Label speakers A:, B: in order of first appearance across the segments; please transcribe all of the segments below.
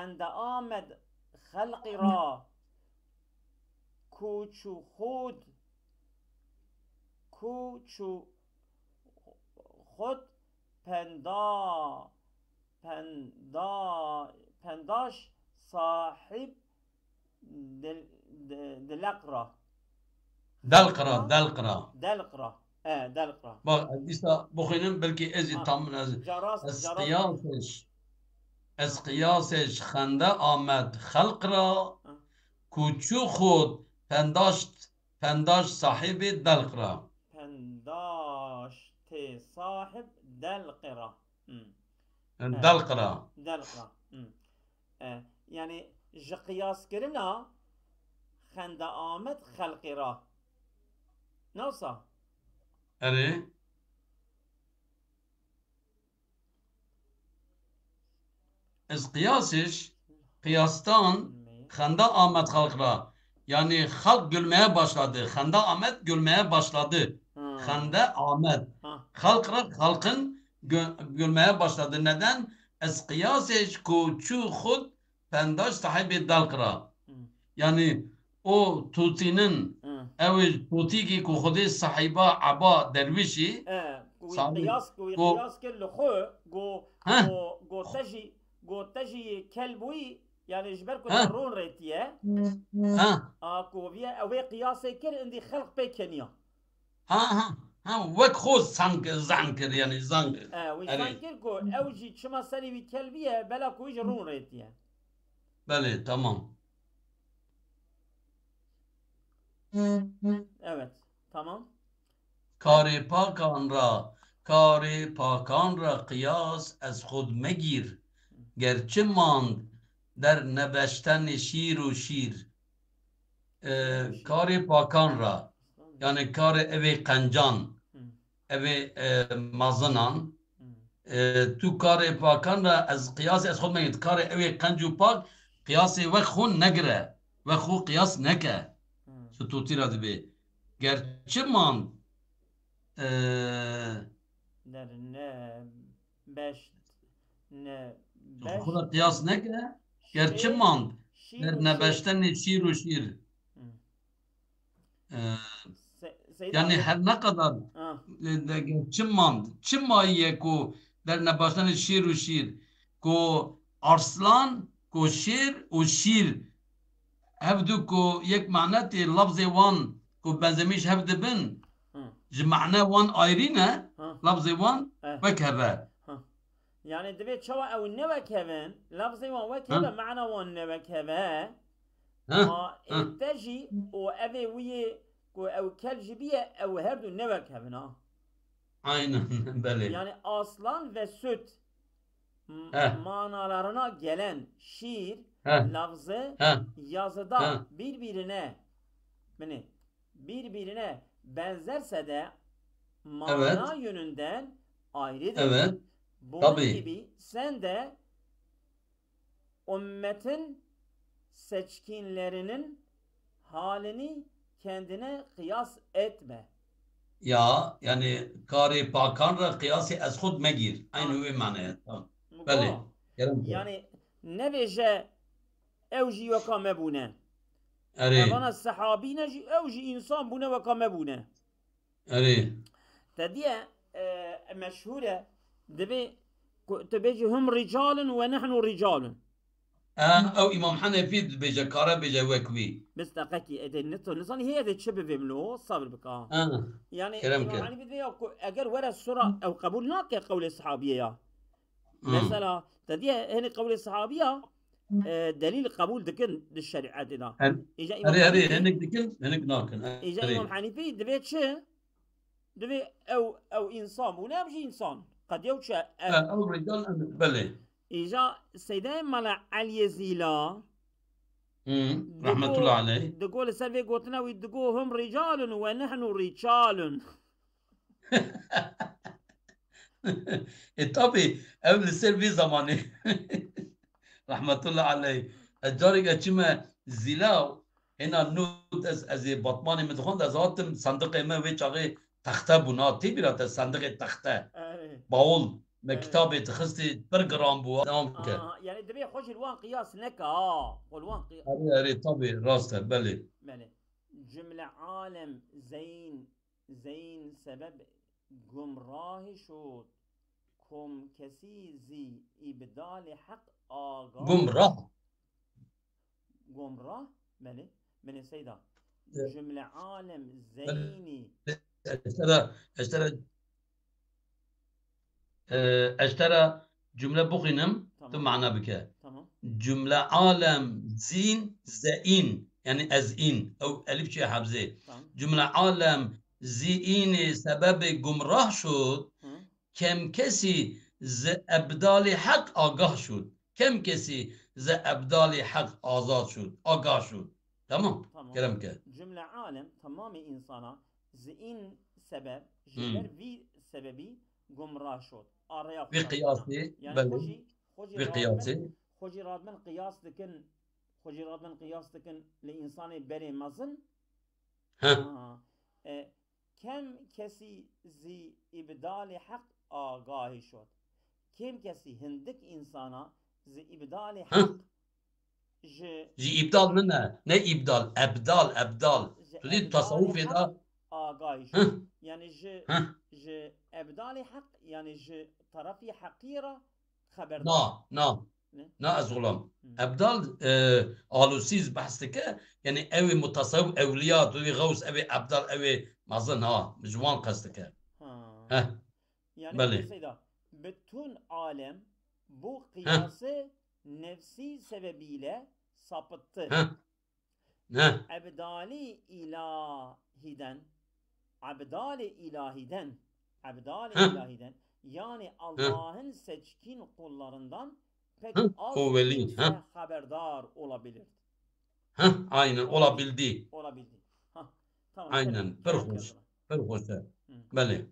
A: خند آمد خلقی را کوچو خود پنداش صاحب دلقرا دلقرا
B: دلقرا بخوینم بلکه ازی تام از قیاسش خنده آمد خلق را کوچو خود پنداش صاحب دلقرا
A: صاحب دلقرا يعني جا قياس كرنا خند آمد خلقي را نوصى
B: أري از قياسش قياستان خنده آمد خلق را yani halk gülmeye başladı. Khanda Ahmet gülmeye başladı. Khanda Ahmet. Halkın gülmeye başladı. Neden? Es kıyaseş kuçu khud pendaş sahibi dalkra. Yani o tutinin evi tuti ki kuhudi sahiba aba dervişi
A: قياس كل خو جو تجي كلبوي يعني جبركو ترون ريتيه اكو فيها اوي قياسي كل عندي خلق بيكنيا
B: وك خو زنكر يعني زنكر
A: وزنكر كو اوجي شما سري بكلبيه بلا كو يجرون ريتيه
B: بله تمام
A: evet tamam
B: کار پاکان را قیاس از خود مگیر گرچه ماند در نبشتن شیر و شیر کار پاکان را yani kar evi kancan evi mazınan tu kar pakan ra az qiyas az khud megit kar evi kancu pak qiyası ve khun negre ve khu qiyas neke su tutira dibe gerçi man
A: der ne beş
B: خود قیاس نکه گرچه ماند در نبشتن شیر و شیر yani her ne kadar گرچه ماند چه مایه کو در نبشتن شیر و شیر کو arslan کو شیر و شیر هفدو کو یک معناتی لفظ وان کو بنزمیش هفده بن معنى وان آيرينه لفظ وان وكهبه
A: يعني دبي شوا او نوكهبن لفظ وان وكهبه معنى وان نوكهبه تجي او ابي وي او كالجبيه او هردو نوكهبنا
B: aynen بله
A: yani aslan ve süt manalarına gelen şiir lafzı yazıda birbirine benzerse de mana yönünden ayrıdır.
B: Evet.
A: Bunun gibi sen de ümmetin seçkinlerinin halini kendine kıyas etme.
B: Ya yani kari pakan ra kıyası az khud megir. Aynı öyle manaya. Bale.
A: Yani ne veje evji vaka mebune.
B: Bana
A: sahabi neji evji insan bune vaka mebune. Tadiye meşhure debi تبيجي هم رجال ونحن رجال
B: او امام حنفي بيجا كارا بيجا وكوي
A: بس دقيقه اذا النصان هي هذا تشبه بملو صبر بك يعني امام حنفي اجر ورا السوره او قبولناك قول الصحابيه مثلا تدي هنا قول الصحابيه دليل قبول دكن للشريعه دنا
B: اجا امام هنك دكن هنك ناكن
A: اجا امام حنفي دبيت شي دبي او انسان ونمشي انسان قد يوشى
B: أو رجال بله
A: إجا سيدنا ملا علي زيلا
B: رحمة الله عليه
A: دقول سلفي قوتنا ويدقو هم رجال ونحن رجال
B: طبي قبل سلفي زماني رحمة الله عليه الجاري كما زيلا هنا نوت از بطماني مدخون از هاتم صندوق ما ويش تخته بنا تبيرات صندوق تخته باول كتابي تخستي برجرام بوا تمام
A: يعني دبي خوش الوان قياس نكا والوان قياس
B: اري طبي راسته بلي
A: جملة عالم زين سبب گمراه شد كم كسي زي إبدال حق
B: گمراه
A: بله سيدا جملة عالم زيني
B: اشترى جملة بخينم ثم معنى بك جملة عالم زين زين يعني أزئين أو ألف شيء حبزة جملة عالم زين سبب گمراه شد كم كسي ز ابدال حق آگاه شد كم كسي ز ابدال حق آزاد شد آگاه شد تمام كلام كده
A: جملة عالم تمام إنسانا زين سبب جبر في سببي گمراه شد
B: بقياسي
A: يعني
B: بقياسي
A: خوشي رادمن قياس دكن لإنسان بري مزن كم كسي زي إبدال حق آگاهی شد كم كسي هندك إنسانا زي إبدال حق
B: جي إبدال منها نه إبدال أبدال تريد تصوف إذا
A: آگاهی شد يعني ج إبدال حق يعني ج طرفي حقيرة خبردار
B: نا أزغلام أبدال آلوسيز بحثك يعني أوي متصوف أولياء تريد غوث أوي أبدال أوي مظن مجوان قصدك
A: يعني بلي bütün alem bu kıyası nefsi sebebiyle sapıttı. Abdali ilahiden yani Allah'ın seçkin kullarından pek az kimse haberdar olabilir.
B: Aynen olabildi.
A: Tamam.
B: Aynen. Perhoş. Beli.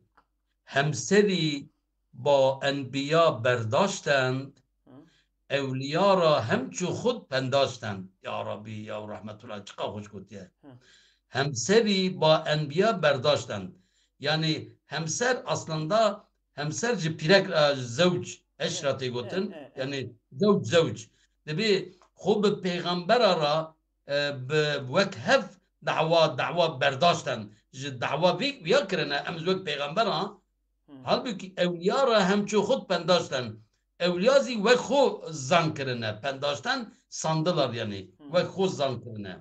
B: Hemseri با انبیا برداشتند اولیا را همچو خود پنداشتند یا ربی یا رحمت الله چقدر خوش گفتیه همسری با انبیا برداشتند yani همسر aslında همسر pirek زوج eşratı gotun yani زوج debi خوب پیغمبر را بوک هف دعوا برداشتن دعوا بیا کرنه امز وک پیغمبر ها halbuki evliya ra hemço xud pendaşten evliyazi ve xo zan kirine pendaşten sandılar yani ve xo zan kirine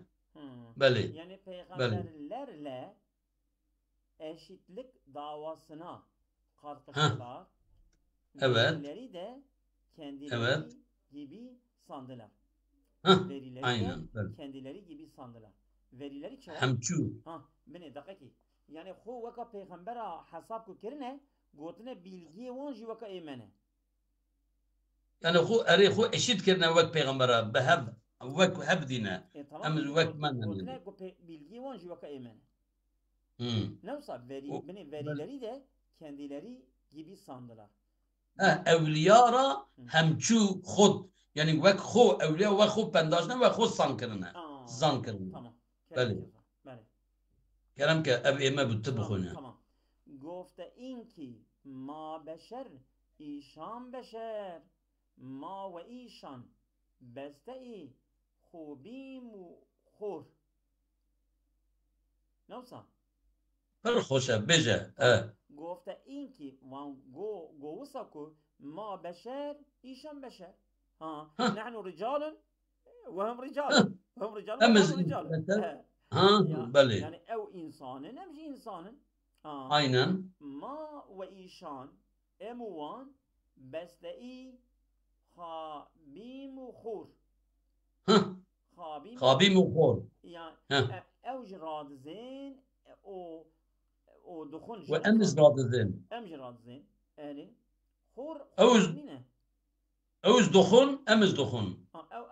B: beli
A: yani peygamberlerle eşitlik davasına kalkıştılar verileri de kendileri gibi sandılar verileri de kendileri gibi sandılar verileri çabuk
B: hemço
A: beni dakika yani xo vaka peygambera hesap ko kirine گوتنه bilgiye وان جی وکا ایمنه
B: yani xo eri xo eşit kirine vek peygambera behev vek hev dine
A: em vek men gotne ko bilgiye وان جی وکا ایمنه Neyse verileri de kendileri gibi sandılar.
B: Evliyara hemçu xod yani vek xo evliya ve xo pendaşne ve xo sankirine zankirine
A: tamam
B: beli kerem ke ev eme bitti bixune
A: tamam گفته این که ما بشر ایشان بشر ما و ایشان بسته ای خوبیم و خور نوسا
B: پر خوشه بجه
A: گفته این که گوسا که ما بشر ایشان بشر نحن رجال وهم رجال هم رجال
B: بله
A: يعني او انسان نمشي انسان
B: aynen
A: ma ve işan emuvan bestei habimu khur
B: habimu khur
A: yani evj radizin o dukhun
B: ve emz radizin
A: yani khur
B: evz dukhun emz dukhun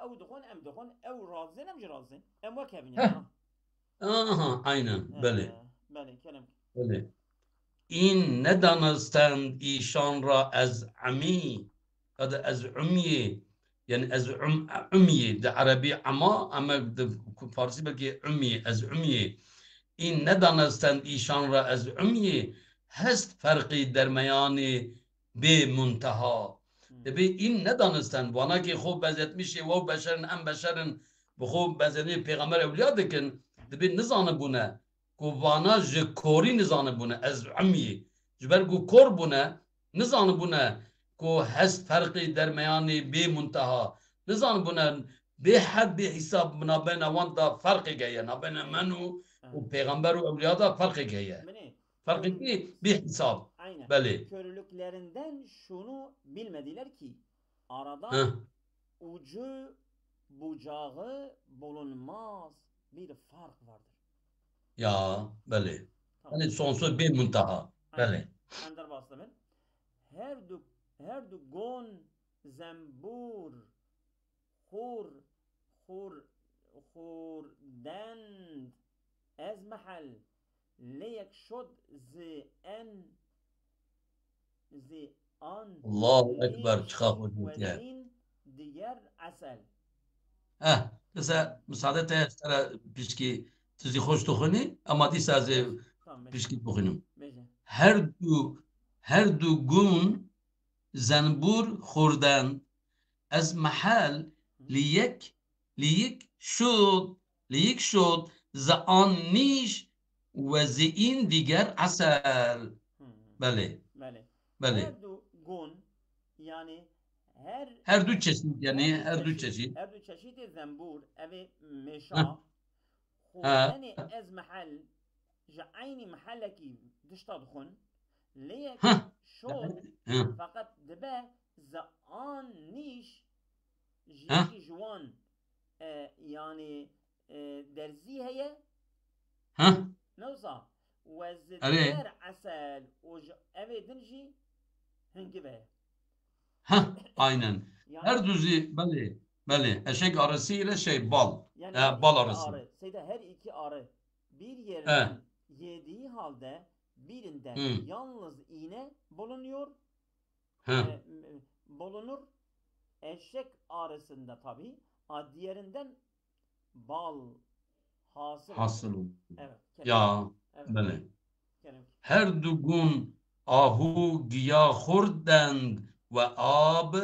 A: ev dukhun em dukhun ev radizin emj radizin em vakabin yani
B: aynen beli
A: kelam
B: beli این ندانستند ایشان را از عمی از عمیه یعنی از عمیه در عربی عما اما در فارسی بلکه عمیه از عمیه این ندانستند ایشان را از عمیه هست فرقی در میان به منتها دبی این ندانستن وانا که خوب بزد میشه و بشرن ام بشرن بخوب بزدنی پیغمبر اولیا دکن دبی نزانه بونه کو وانا جکوری نزانه بونه از عمی جبر گو کور بونه نزانه بونه کو هست فرقی در میانی به منتها نزانه بونه به حد به حساب نابین وان دا فرقی گیه نابین منو و پیغمبر و اولیا دا فرقی گیه farkı bir hesap.
A: Aynen.
B: Belli.
A: Körlüklerinden şunu bilmediler ki arada ucu bucağı bulunmaz bir fark vardır.
B: Ya belli. Tamam. Yani sonsuz bir muntaha. Belli.
A: Ender bastım. Her du gon zembur dend ez mahal ليك شد زي ان
B: الله اكبر تخافوا
A: وزين ديار عسل
B: مثلا مساعدة ترى بيشكي تزي خوش تخوني اما دي سازي بيشكي بخونم هر دو گون زنبور خوردن از محل لیک شد زان نیش و زین دیگر عسل. بله بله
A: yani
B: her dü çeşit yani her dü çeşit
A: زنبور evi meşa خودني از محل جعيني محلكي تشتدخن ليك شوط فقط دبا زان نيش جيكي جوان يعني درزي هي نوصا وزدير عسل أبي دنجي هنجبه
B: aynen her düzü bale eşek arısı ile bal
A: yani
B: bal arısı
A: Seyda her iki arı bir yerden yediği halde birinden yalnız iğne bulunur eşek arısında tabi diğerinden bal hasıl olur. Evet.
B: Ya bale. Her dugun ahu giya khurdend ve ab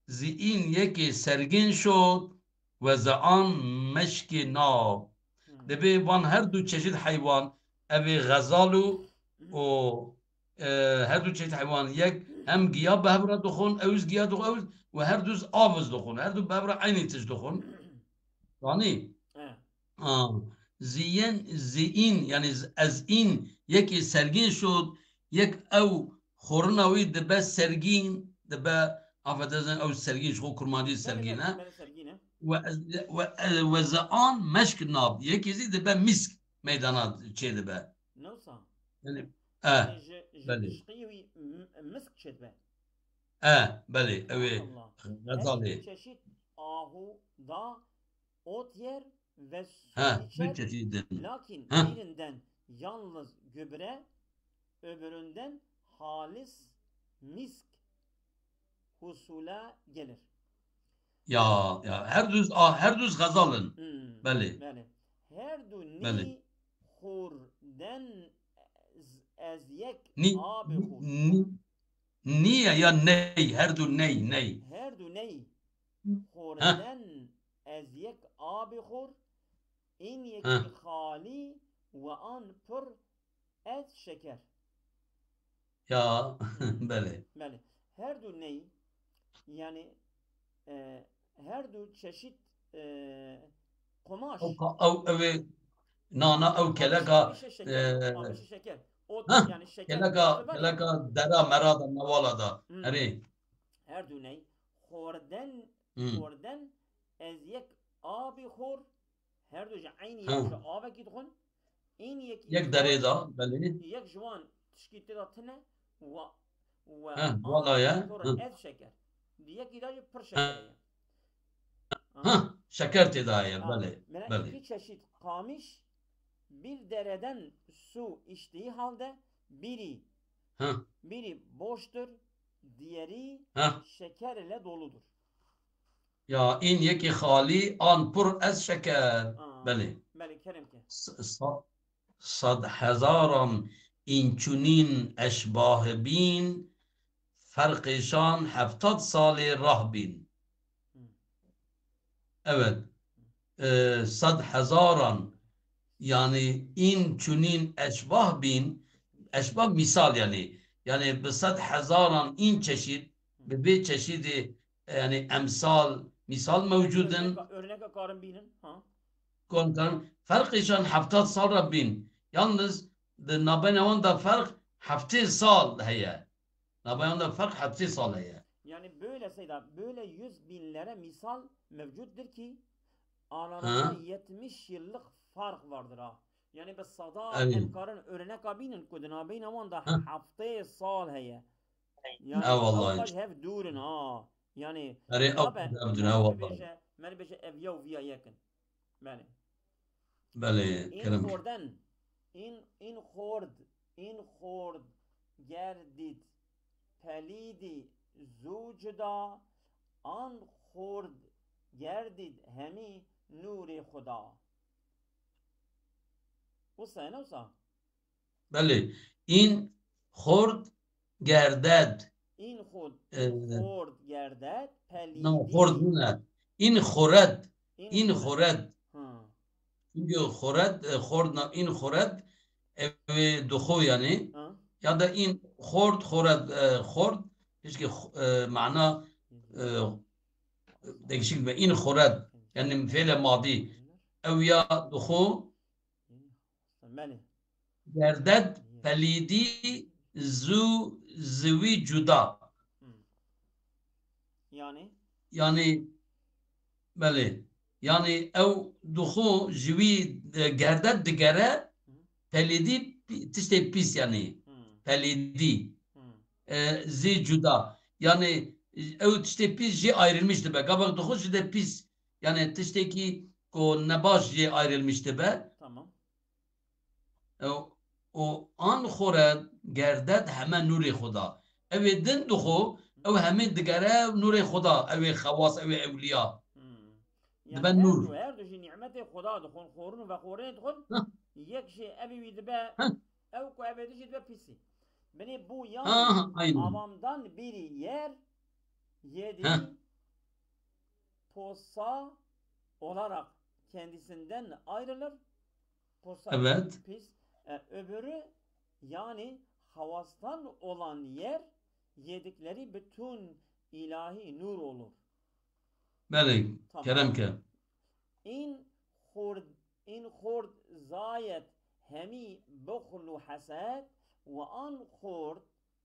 B: ziin yeki sergin şod ve zaan meşki nab. Debi van her du çeşit hayvan evi gazalu o her du çeşit hayvan yek hem giya behbra dukhun evz giya dukhun ve her düz avız dukhun her du behbra aynı tiz dukhun. Yani زین yani از این یکی سرگین شد یک او خورناوی دبه سرگین دبه آفدازن او سرگین شو کرمانی سرگینه و زان مشک ناب یکی زی دبه مسک میدانا چه دبه
A: نوصا
B: yani
A: بله مسک چه دبه
B: بله اوی غزالی
A: çeşit ahu da ot yer ve su içer. Lakin birinden yalnız gübre, öbüründen halis misk husula gelir.
B: Ya her düz gazalın. Beli.
A: Her du ni hurden ezyek abi hur.
B: Niye ya ney? Her du ney.
A: Her du ney hurden ezyek abi hur. İn yeki hali ve an pür et şeker.
B: Ya bele.
A: Bele. Her du ney yani her du çeşit kumaş.
B: Evet. Nana keleka
A: şeker. O yani şeker.
B: Keleka dera merada navalada.
A: Her du ney horden ezyek abi hur her dو عيني يك آب کی دخون این
B: یک دره دا بله
A: یک جوان تشکیل دا تنه و
B: والا یا
A: از شکر یکی دا پر شکر
B: şeker tedaiye
A: bele. İki çeşit kamış bir dereden su içtiği halde biri boştur, diğeri şeker ile doludur.
B: Ya in yeki hali an pur ez şeker. Beli.
A: Beli kerim ki.
B: Sad hezaran in çunin eşbah bin فرقشان 70 سالی راه بین. Evet. 100,000 yani in çunin eşbah bin, eşbah misal yani. Yani bu 100,000 in çeşit, bir çeşidi yani emsal, misal mevcudun.
A: Örnek akarın binin.
B: Kontan farkışan 70 sal Rabbin. Yalnız nabenevan da fark 70 sal heye. Nabenevan da fark 70 sal heye.
A: Yani böyle sayıda böyle 100 binlere misal mevcuttur ki aralarında 70 yıllık fark vardır ha. Yani biz sada emkarın örnek abinin kuduna beynavanda haftaya sal heye. Yani avkaç hep durun ha. Yani meri beşe ev yav viya yakın. Beni.
B: Kerem.
A: In khord gerdid pelidi zucda an khord gerdid hemi nuri khuda. Usa ne usa?
B: Bale. In khord gerded.
A: In khord gerded pelidi.
B: No, khord ne? In khored. In khored. Çünkü in khored دخو yani ya da in khord khord keşke mana değişik ve in khorad yani fiil madi ev ya dukhu gerdet pelidi zvi cuda yani bale yani ev dukhu zvi gerdet digere pelidi tişte pis yani pelidi zi cuda yani ev tişte pis ji ayrılmıştı be kabak dokuz ji pis yani tişteki ko nebaş ji ayrılmıştı be
A: tamam
B: o an xore gerdet hemen nuri xuda ev din duxu ev hemen digere nuri xuda ev xawas ev evliya
A: yani her du ji nimeti xuda duxun xorun ve xorun duxun yek şey evi dibe ev ko ev de dibe pisi beni bu yani avamdan biri yer yedi posa olarak kendisinden ayrılır. Posa pis. Öbürü yani havastan olan yer yedikleri bütün ilahi nur olur.
B: Bele keremke.
A: İn khurd zayet hemi bukhlu hasad ve an khurd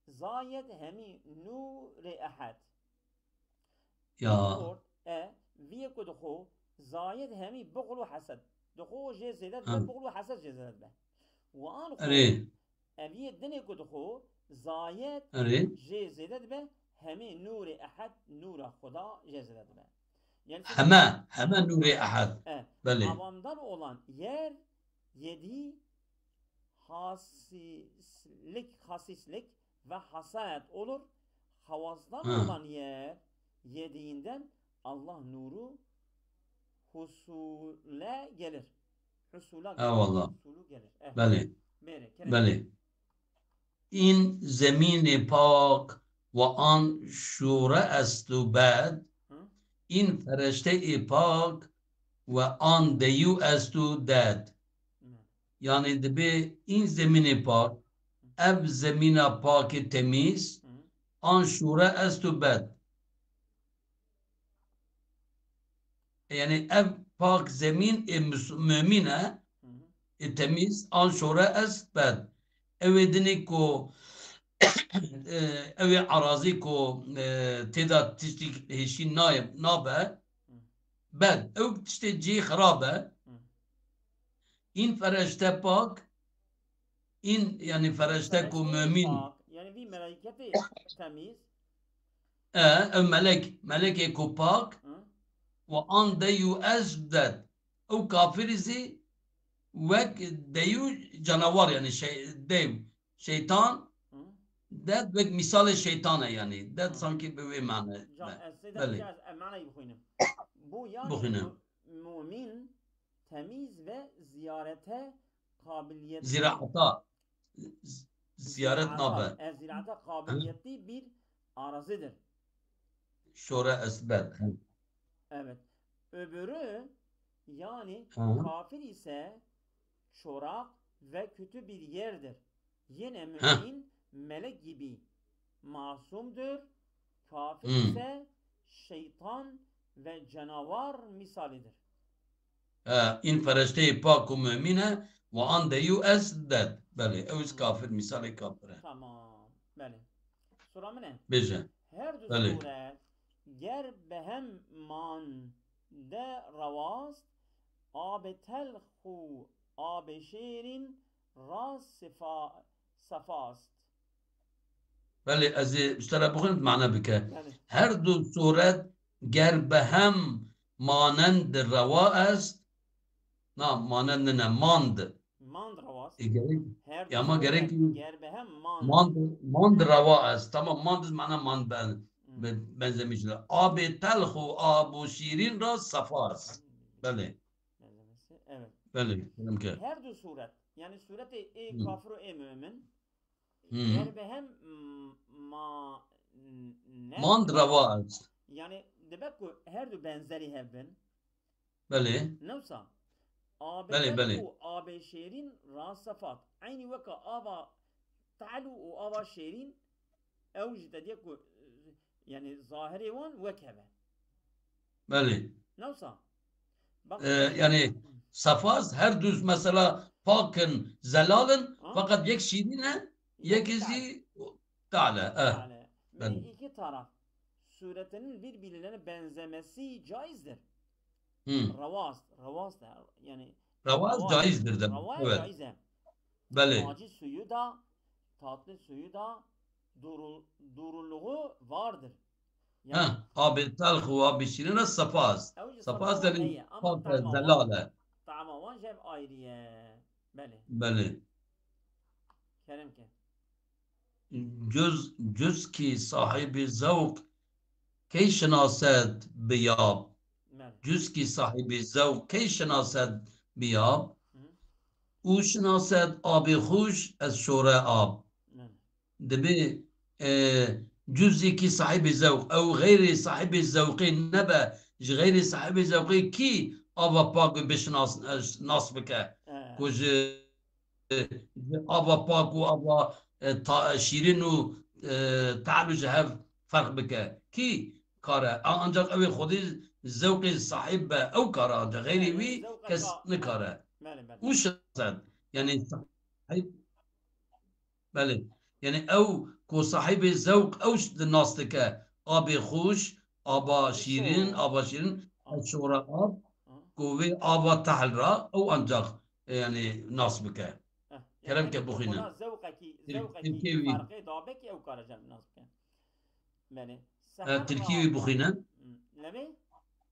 A: zayet hemi nur ahad.
B: Ya.
A: viye ko dxo zayed hemi bukhlu hasad. Dxo je zedat be bukhlu hasad je zedat be. Ve an khurd eviye dine ko dxo zayed je zedat be hemi nuri ahad nura khuda je zedat be.
B: Yani hemen nuri ahad.
A: Avamdan olan yer yedi hasislik ve hasad olur. Havasdan olan yer yediğinden Allah nuru husule gelir. Husula gelir.
B: Eyvallah.
A: Husulu gelir.
B: Bale. İn zemini pak ve an şura estu bad in ferişte pak ve an deyu estu dad. Yani dibe in zemini pak ev zemina paki temiz an şura estu bad. Yani ev pak zemin mümine temiz an şura est bad. Evedini ko ev arazi ko teda tiştik heşin nabe bad. Ev tişte ci kharabe in ferişte pak in yani ferişte ko mümin
A: yani bir meleketi temiz
B: ev melek ko pak ve an deyu ezdet o kafirizi ve deyu canavar yani dev şeytan det ve misal şeytana yani det sanki böyle mana
A: bu yani mümin temiz ve ziyarete kabiliyetli
B: ziyarete nabe
A: ziyarete kabiliyetli bir arazidir.
B: Şora esbet.
A: Evet. Öbürü yani kafir ise çorak ve kötü bir yerdir. Yine mümin melek gibi masumdur. Kafir ise şeytan ve canavar misalidir.
B: İn ferişte-i pak-ı mümine ve an deyu esdet. Beli. Evz kafir misali kafire.
A: Tamam. Beli. Soramı ne?
B: Bece.
A: Her du suret ger behem man de ravast abe telhu abe şerin ras safast.
B: بله از اشترا بخونید معنا بکه هر دو صورت گر به هم مانند روا است نه مانند نه ماند یا ما gerek mand rava است tamam mand معنا ماند benzemişler abi telhu abu şirin ra safas bale
A: evet
B: bale
A: her du suret yani sureti kafir e mümin Gerbehem
B: mand rava است
A: yani demek ki her du benzeri hevben
B: bale
A: nefsa
B: bale
A: abi şerin rasafat aynı vaka aba تعالوا وابا شيرين اوجد ديكو يعني ظاهري وان وكبه
B: بله
A: نوصا
B: yani safaz her düz mesela pakın zelalın fakat yek şirine yekisi ta'ala.
A: Yani iki taraf suretinin birbirlerine benzemesi caizdir. Ravaz da yani
B: ravaz caizdir demek.
A: Evet. Caize.
B: Beli.
A: Acı suyu da tatlı suyu da duruluğu vardır.
B: Yani, abi telhu abi şirine safaz. Safaz yani pakın zelale.
A: Tamamen cev ayrıye. Beli.
B: Beli.
A: Kerem ki.
B: Cüz ki sahibi zevk ki şenased biyab. Cüz ki sahibi zevk ki şenased biyab. او شناسد آب خوش از شوره آب دبی جزی کی صاحب ذوق او غیر صاحب ذوقی نبه غیر صاحب ذوقی کی آب پاک بشناس ناس بکه کج آب پاک و آب شیرین و تعلو جهف فرق بکه کی کاره ancak اوی خودی ذوق صاحب او کاره ancak غیری وی کس نکاره او شخصد yani sahip بله yani ev ko sahibi zevk ev nas dike abi hoş aba şirin şora ab ko ve aba tahra ev ancak yani nas bike kerem ke bukhina
A: zevkaki farkı dabek ev karacağım nas bike yani
B: Türkiye bukhina
A: ne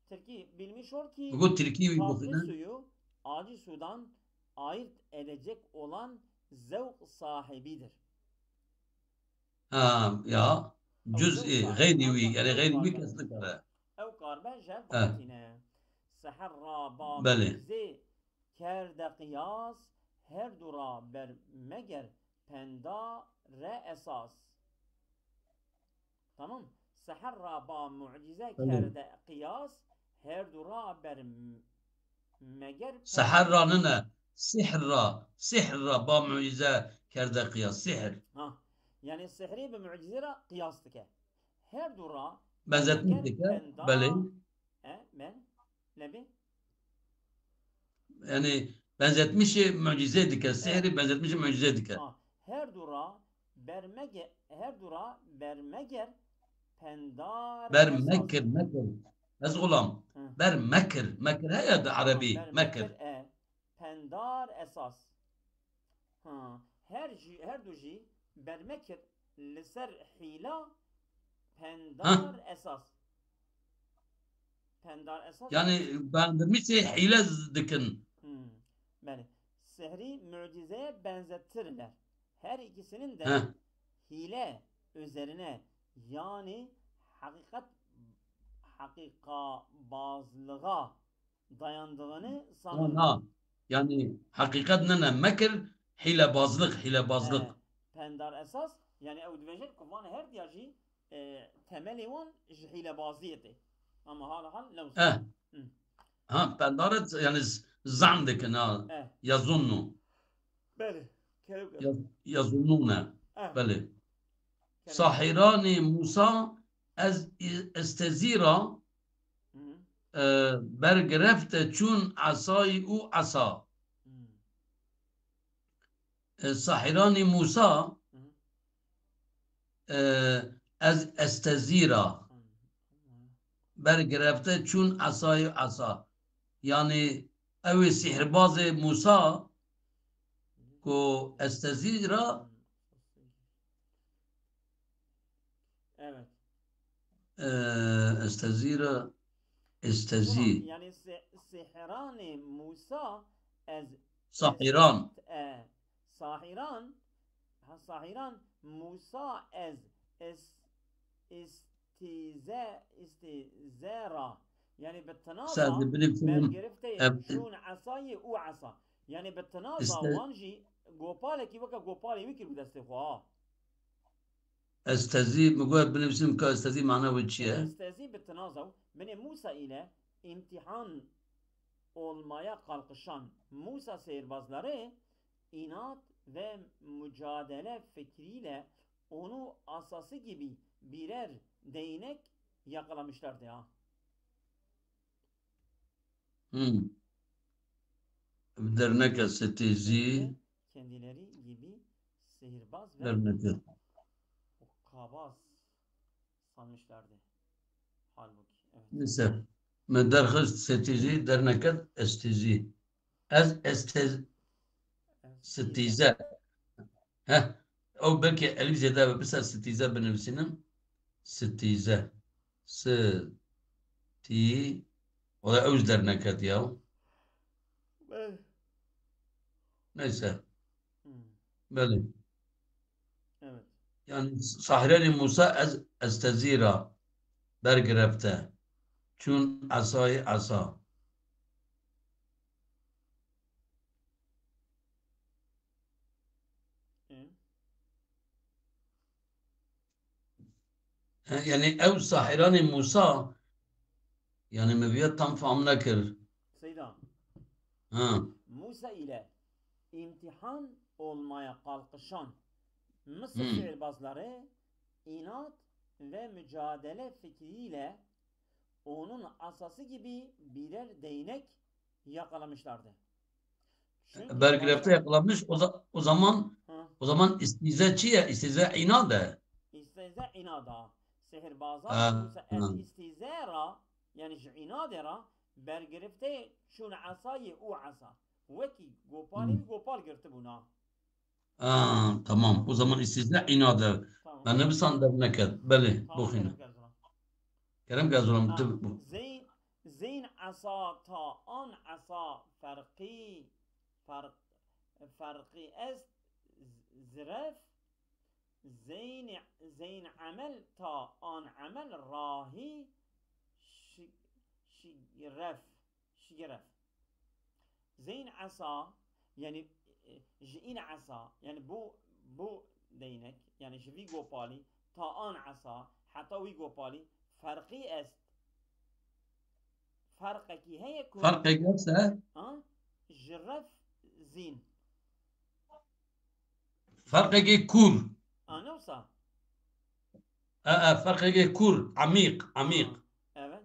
A: Türkiye bilmiş ol ki
B: bu Türkiye bukhina
A: suyu acı sudan ayırt edecek olan zevk sahibidir.
B: Ya cüz'i gayrivi yani gayrivi keslik ara.
A: Ev karben jev katine. Seherra ba mucize kerde kıyas her dura ber meger penda re esas. Tamam. Seherra ba mucize kerde kıyas her dura ber meger
B: seherra'nın ne? Sihra ba mucize kerde kıyas sihir.
A: Yani sihri ve mucize kıyastıke. Her dura
B: benzetmiştik beli.
A: Ben ne?
B: Yani benzetmişi mucize dike. Sihri benzetmişi mucize dike.
A: Her dura bermeger pendar
B: bermekir ez gulam bermekir haya da arabi mekir
A: pendar esas her duji bermekir liser hila pendar esas
B: yani benzetmişi hile dikin
A: yani sihri mucizeye benzetirler her ikisinin de hile üzerine yani hakika bazlığa dayandığını sanırlar.
B: Yani hakikat ne mekir hilebazlık.
A: Pendar esas yani ev dvejel kuvan her diyajı temeli wan ji hîlebaziyê. Ama hala hal lewz.
B: Ha pendaret yani zan dikin ha. Yazunnu.
A: Beli.
B: Yazunnune. Beli. Sahirani Musa ez estezira bergerefte çun asayı u asa. Sahirani Musa ez estezira bergerefte çun asayı asa. Yani ev sihirbazı Musa ko estezira
A: evet.
B: Estezira estezi.
A: Yani sihirani Musa ez
B: Sahiran.
A: Sahiran Musa ez istizara. يعني بالتنازع بالجرفتين شون عصاي وعصا يعني بالتنازع وانجي غوبالك وكا غوبالي ويكي بدستخوا
B: استزي مقول بنفسهم كاستزي معناه وجهه
A: استزي بالتنازع من موسى الى امتحان olmaya kalkışan Musa sihirbazları inat ve mücadele fikriyle onu asası gibi birer değnek yakalamışlardı ya.
B: Dernek stezi
A: kendileri gibi sihirbaz ve kabaz sanmışlardı. Halbuki. Evet.
B: Neyse. Medarhız stezi derneket estezi. Ez steze. O belki elbizede ve bisa steze benimsinin steze. O da öz derneket ya. Neyse. Böyle.
A: Evet.
B: Yani Sahirani Musa estezira bergerefte. Çün asayı asa. Yani ev Sahirani Musa yani meviyet tam fahm nekir.
A: Seydan.
B: Ha.
A: Musa ile imtihan olmaya kalkışan Mısır sihirbazları inat ve mücadele fikriyle onun asası gibi birer değnek yakalamışlardı.
B: Bergrefte yakalamış o zaman istize çiye istize inade.
A: İstize inada. Sihirbazlar Musa ez istizera yani şu inadera bergrefte şun asayı u asa. Veki gopali gopal girti buna.
B: Tamam. O zaman istize inade. Ben ne bir sandım neket. Beli. Bukhina. Kerem gazulam.
A: زين عصا تا آن عصا فرقي است زرف زين عمل تا آن عمل راهي شجرف زين عصا يعني جئين عصا يعني بو دينك يعني جفي قوبالي تا آن عصا حتى وي قوبالي فرقي است فرقك هي كون
B: فرقك نفسه
A: جرف زين
B: فرقك كور
A: نوصى
B: فرقك كور عميق
A: evet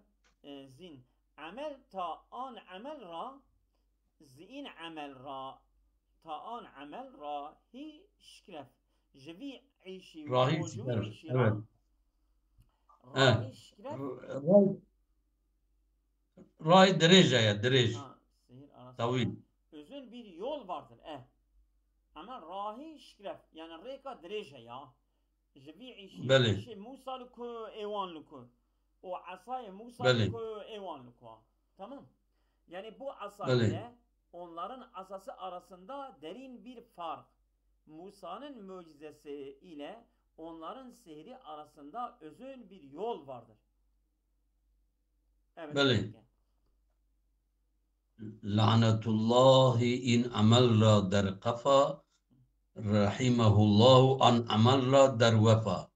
A: زين عمل تا آن عمل را زين عمل را تا آن عمل را هي شكرف جفي عيشي وجوي عيشي راهي شكرف
B: Ray derece ya derece. Tavil.
A: Uzun bir yol vardır Ama rahi şikref yani reka derece ya. Jevi işi Musa luku evan luku. O asay Musa luku evan luku. Tamam. Yani bu asa ile onların asası arasında derin bir fark. Musa'nın mucizesi ile onların sihri arasında özün bir yol vardır. Evet.
B: Lanetullahi in amelra der kafa rahimahullahu an amelra der vefa.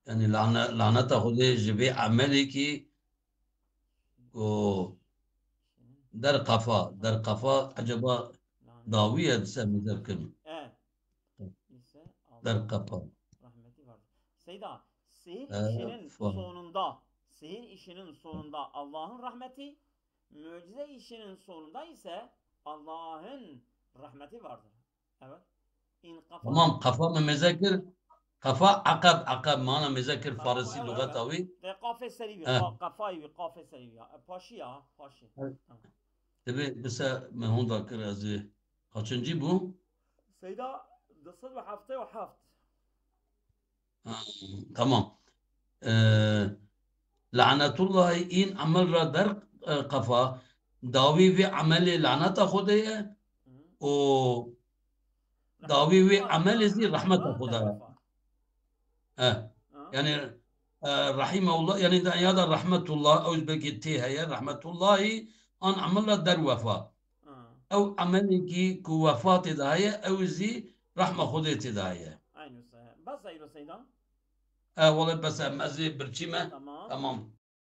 B: يعني لعنته خدي جبي عملي كي و در قفا عجبا داوية سامي ذكر در قفا
A: rahmeti vardır. Seyda, sihir işinin sonunda Allah'ın rahmeti, mucize işinin sonunda ise Allah'ın rahmeti vardır. Evet.
B: Tamam, kafa mı mezekir? Kafa akab mana mezekir Farsi lügatavi.
A: Kafe serivi, kafayı kafe serivi. Paşi ya, paşi.
B: Tabi mesela ben honda kırazı. Kaçıncı bu?
A: Seyda, dısıl ve haft.
B: Tamam. Lanetullahi in amelra der kafa davi ve ameli laneta khudaya o davi ve ameli zi rahmeta khudaya. Yani rahimahullah yani da ya da rahmetullah özbeki tihaya rahmetullahi an amelra der vefa. Ev ameli ki ku vefat edaya ev zi rahme khudayet edaya.
A: Aynı. Bas ayro Seyda.
B: والله بس مزي برشيمه
A: تمام.